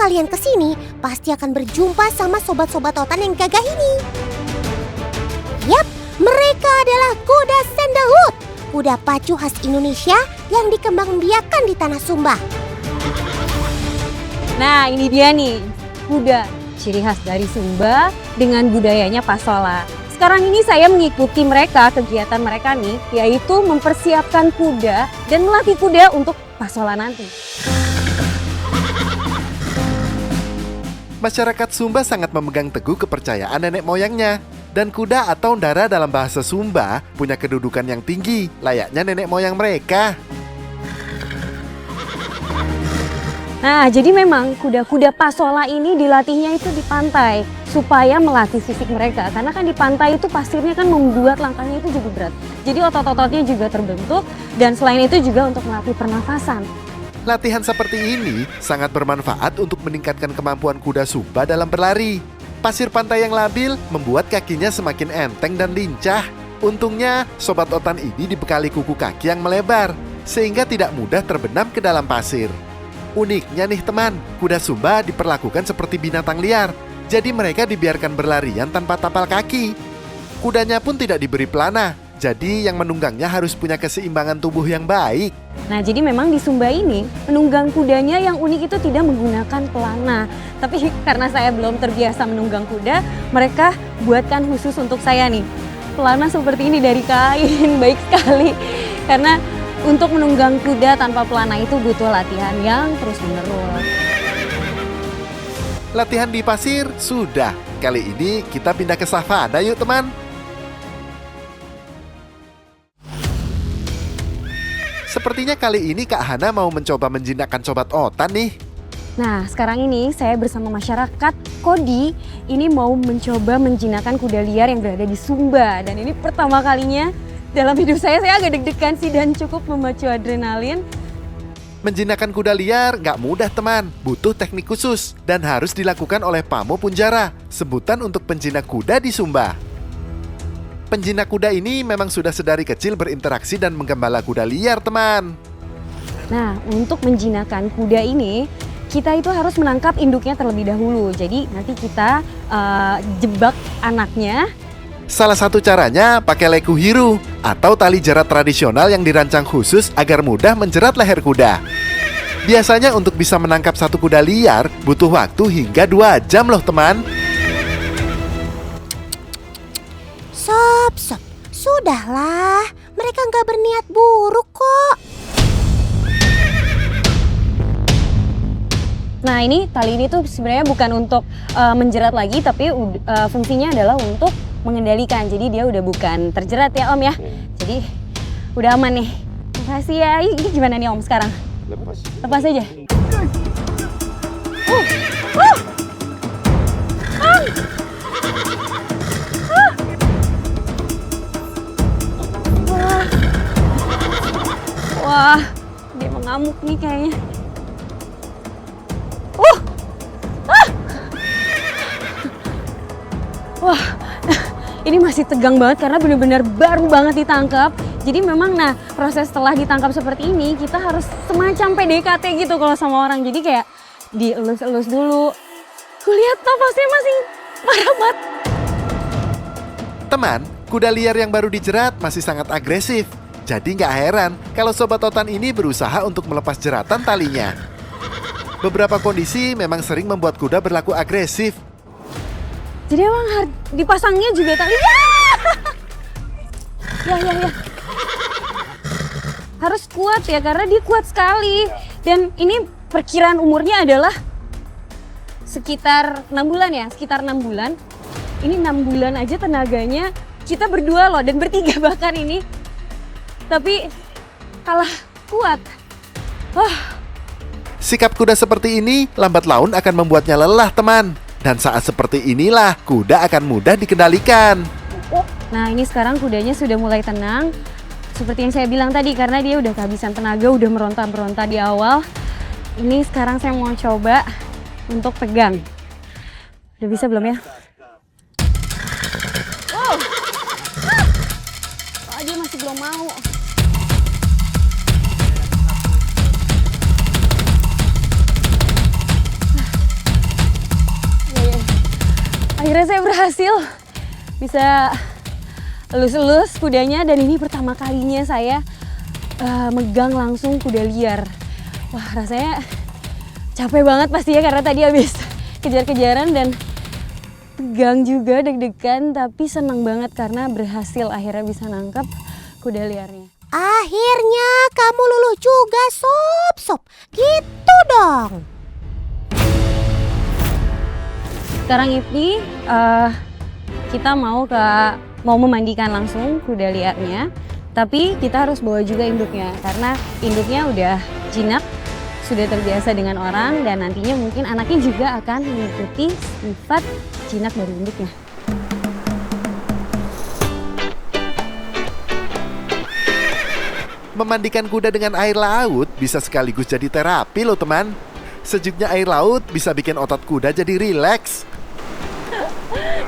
kalian kesini, pasti akan berjumpa sama sobat-sobat otan yang gagah ini. Yap, mereka adalah kuda sandalwood, kuda pacu khas Indonesia yang dikembangbiakan di tanah Sumba. Nah, ini dia nih, kuda ciri khas dari Sumba dengan budayanya pasola. Sekarang ini saya mengikuti mereka, kegiatan mereka nih, yaitu mempersiapkan kuda dan melatih kuda untuk pasola nanti. Masyarakat Sumba sangat memegang teguh kepercayaan nenek moyangnya. Dan kuda atau ndara dalam bahasa Sumba punya kedudukan yang tinggi, layaknya nenek moyang mereka. Nah, jadi memang kuda-kuda pasola ini dilatihnya itu di pantai supaya melatih fisik mereka. Karena kan di pantai itu pasirnya kan membuat langkahnya itu juga berat. Jadi otot-ototnya juga terbentuk dan selain itu juga untuk melatih pernafasan. Latihan seperti ini sangat bermanfaat untuk meningkatkan kemampuan kuda Sumba dalam berlari. Pasir pantai yang labil membuat kakinya semakin enteng dan lincah. Untungnya, sobat otan ini dibekali kuku kaki yang melebar, sehingga tidak mudah terbenam ke dalam pasir. Uniknya nih teman, kuda Sumba diperlakukan seperti binatang liar. Jadi mereka dibiarkan berlarian tanpa tapal kaki. Kudanya pun tidak diberi pelana, jadi yang menunggangnya harus punya keseimbangan tubuh yang baik. Nah, jadi memang di Sumba ini menunggang kudanya yang unik itu tidak menggunakan pelana. Tapi karena saya belum terbiasa menunggang kuda, mereka buatkan khusus untuk saya nih. Pelana seperti ini dari kain, baik sekali. Karena untuk menunggang kuda tanpa pelana itu butuh latihan yang terus-menerus. Latihan di pasir sudah. Kali ini kita pindah ke savana yuk teman. Sepertinya kali ini Kak Hana mau mencoba menjinakkan sobat otan nih. Nah, sekarang ini saya bersama masyarakat Kodi ini mau mencoba menjinakkan kuda liar yang berada di Sumba. Dan ini pertama kalinya dalam hidup saya agak deg-degan sih dan cukup memacu adrenalin. Menjinakkan kuda liar nggak mudah teman, butuh teknik khusus dan harus dilakukan oleh Pamo Punjara, sebutan untuk penjinak kuda di Sumba. Penjinak kuda ini memang sudah sedari kecil berinteraksi dan menggembala kuda liar teman. Nah, untuk menjinakkan kuda ini, kita itu harus menangkap induknya terlebih dahulu. Jadi nanti kita jebak anaknya. Salah satu caranya pakai leku hiru atau tali jerat tradisional yang dirancang khusus agar mudah menjerat leher kuda. Biasanya untuk bisa menangkap satu kuda liar butuh waktu hingga 2 jam loh teman. Sob, sudahlah, mereka nggak berniat buruk kok. Nah, ini tali ini tuh sebenarnya bukan untuk menjerat lagi, tapi fungsinya adalah untuk mengendalikan. Jadi dia udah bukan terjerat ya Om ya. Jadi udah aman nih. Makasih ya. Ini gimana nih Om sekarang? Lepas aja. Wah, dia mengamuk nih kayaknya. Wah, ini masih tegang banget karena benar-benar baru banget ditangkap. Jadi memang proses setelah ditangkap seperti ini kita harus semacam PDKT gitu kalau sama orang. Jadi kayak dielus-elus dulu. Kulihat napasnya masih parah banget. Teman, kuda liar yang baru dijerat masih sangat agresif. Jadi nggak heran kalau sobat otan ini berusaha untuk melepas jeratan talinya. Beberapa kondisi memang sering membuat kuda berlaku agresif. Jadi emang dipasangnya juga tali. Ya. Harus kuat ya karena dia kuat sekali. Dan ini perkiraan umurnya adalah sekitar 6 bulan ya, sekitar 6 bulan. Ini 6 bulan aja tenaganya kita berdua loh dan bertiga bahkan ini. Tapi kalah kuat. Sikap kuda seperti ini lambat laun akan membuatnya lelah teman. Dan saat seperti inilah kuda akan mudah dikendalikan. Nah, ini sekarang kudanya sudah mulai tenang. Seperti yang saya bilang tadi, karena dia udah kehabisan tenaga, udah meronta-meronta di awal. Ini sekarang saya mau coba untuk pegang. Udah bisa belum ya? Dia masih belum mau. akhirnya saya berhasil bisa elus-elus kudanya, dan ini pertama kalinya saya megang langsung kuda liar. Wah, rasanya capek banget pastinya karena tadi habis kejar-kejaran dan tegang juga, deg-degan, tapi senang banget karena berhasil akhirnya bisa nangkep kuda liarnya. Akhirnya kamu luluh juga, Sob. Gitu dong. Sekarang ini kita mau memandikan langsung kuda liarnya, tapi kita harus bawa juga induknya karena induknya udah jinak, sudah terbiasa dengan orang, dan nantinya mungkin anaknya juga akan mengikuti sifat jinak dari induknya. Memandikan kuda dengan air laut bisa sekaligus jadi terapi loh teman. Sejuknya air laut bisa bikin otot kuda jadi rileks.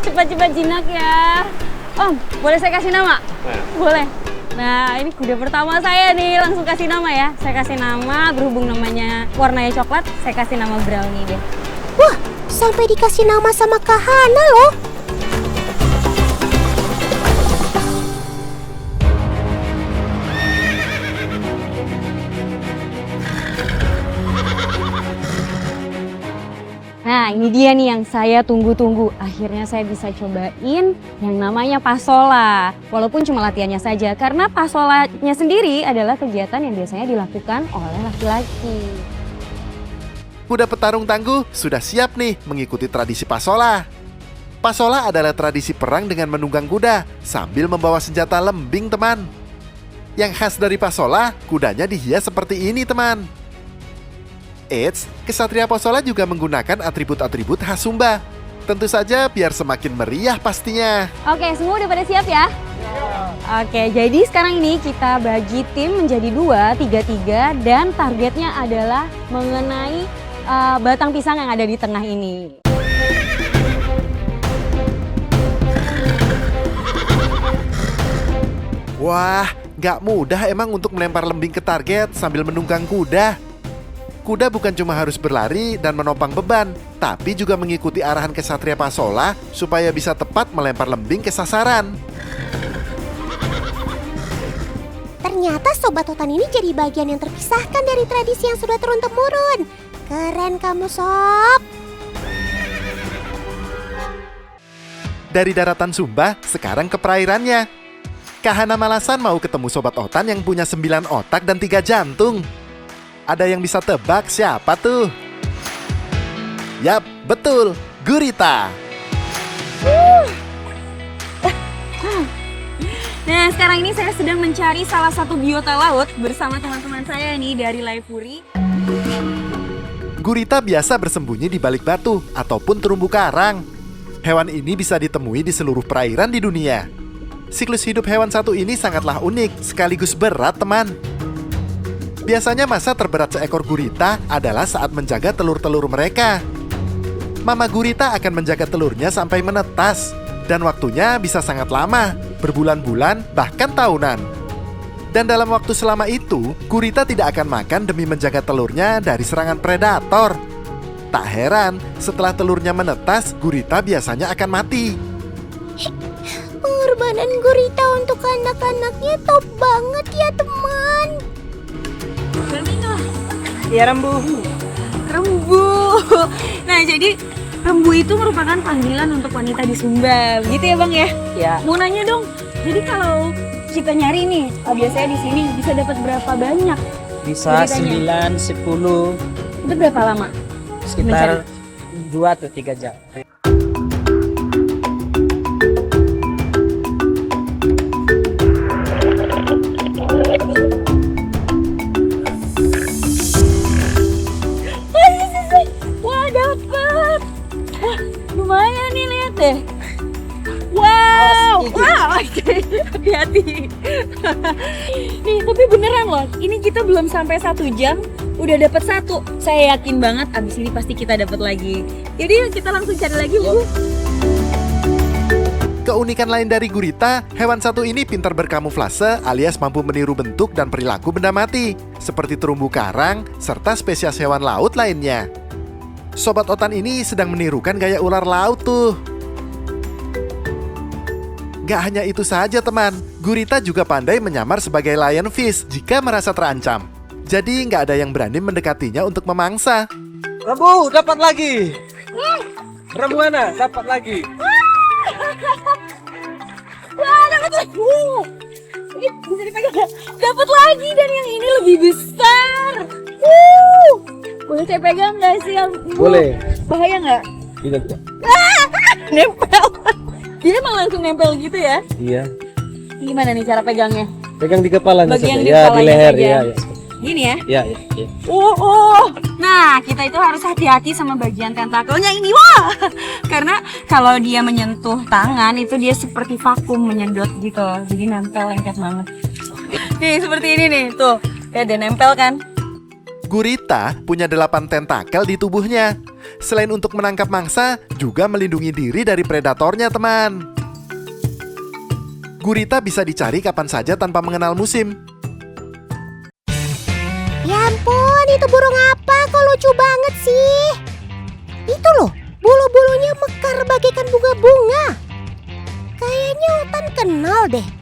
Cepat-cepat jinak ya. Om, boleh saya kasih nama? Boleh. Nah, ini kuda pertama saya nih, langsung kasih nama ya. Saya kasih nama, berhubung namanya warnanya coklat, saya kasih nama Brownie deh. Wah, sampai dikasih nama sama Kak Hana loh. Nah, ini dia nih yang saya tunggu-tunggu. Akhirnya saya bisa cobain yang namanya pasola. Walaupun cuma latihannya saja, karena pasolanya sendiri adalah kegiatan yang biasanya dilakukan oleh laki-laki. Kuda petarung tangguh sudah siap nih mengikuti tradisi pasola. Pasola adalah tradisi perang dengan menunggang kuda sambil membawa senjata lembing, teman. Yang khas dari pasola, kudanya dihias seperti ini, teman. Eits, kesatria pasola juga menggunakan atribut-atribut khas Sumba. Tentu saja biar semakin meriah pastinya. Oke, semua udah pada siap ya? Oke, jadi sekarang ini kita bagi tim menjadi 2, 3-3, dan targetnya adalah mengenai batang pisang yang ada di tengah ini. Wah, gak mudah emang untuk melempar lembing ke target sambil menunggang kuda. Kuda bukan cuma harus berlari dan menopang beban, tapi juga mengikuti arahan kesatria pasola supaya bisa tepat melempar lembing ke sasaran. Ternyata Sobat Otan ini jadi bagian yang terpisahkan dari tradisi yang sudah turun-temurun. Keren kamu, Sob. Dari daratan Sumba, sekarang ke perairannya. Kak Hana Malasan mau ketemu Sobat Otan yang punya 9 otak dan 3 jantung. Ada yang bisa tebak siapa tuh? Yap, betul, Gurita. Nah, sekarang ini saya sedang mencari salah satu biota laut bersama teman-teman saya nih dari Laipuri. Gurita biasa bersembunyi di balik batu ataupun terumbu karang. Hewan ini bisa ditemui di seluruh perairan di dunia. Siklus hidup hewan satu ini sangatlah unik, sekaligus berat, teman. Biasanya masa terberat seekor gurita adalah saat menjaga telur-telur mereka. Mama gurita akan menjaga telurnya sampai menetas, dan waktunya bisa sangat lama, berbulan-bulan, bahkan tahunan. Dan dalam waktu selama itu, gurita tidak akan makan demi menjaga telurnya dari serangan predator. Tak heran, setelah telurnya menetas, gurita biasanya akan mati. Pengorbanan gurita untuk anak-anaknya top banget ya, teman. Ya, rembu. Nah, jadi rembu itu merupakan panggilan untuk wanita di Sumba, gitu ya Bang ya? Ya, Mau nanya dong, jadi kalau kita nyari nih, biasanya di sini bisa dapat berapa banyak? bisa Guritanya? 9, 10, Itu berapa lama? sekitar 2 atau 3 jam. Wah, dapet. Wah, lumayan nih, lihat deh. Wow, oke, hati-hati. Nih, tapi beneran loh, ini kita belum sampai 1 jam, udah dapet 1. Saya yakin banget abis ini pasti kita dapat lagi. Jadi yuk kita langsung cari lagi, Bu. Keunikan lain dari gurita, hewan satu ini pintar berkamuflase alias mampu meniru bentuk dan perilaku benda mati, seperti terumbu karang, serta spesies hewan laut lainnya. Sobat Otan ini sedang menirukan gaya ular laut tuh. Nggak hanya itu saja teman, gurita juga pandai menyamar sebagai lionfish jika merasa terancam. Jadi nggak ada yang berani mendekatinya untuk memangsa. Rabu, dapat lagi. Ramuana, dapat lagi. Wah, dapat lagi. Ini bisa dipegang nggak? Dapat lagi dan yang ini lebih besar. Boleh saya pegang nggak sih? Boleh. Bahaya nggak? Tidak. Nempel. Dia emang langsung nempel gitu ya? Iya. Gimana nih cara pegangnya? Pegang di kepalanya Bagian saja. di Ya, di kepalanya leher. saja. Ya, ya. Gini ya? Ya, ya, ya. Nah, kita itu harus hati-hati sama bagian tentakelnya ini, wah. Karena kalau dia menyentuh tangan itu dia seperti vakum menyedot gitu. Jadi nempel lengket banget. Nih, seperti ini nih, tuh. Ya, dia nempel kan? Gurita punya 8 tentakel di tubuhnya. Selain untuk menangkap mangsa, juga melindungi diri dari predatornya, teman. Gurita bisa dicari kapan saja tanpa mengenal musim. Ya ampun, itu burung apa? Kok lucu banget sih? Itu loh, bulu-bulunya mekar bagaikan bunga-bunga. Kayaknya Utan kenal deh.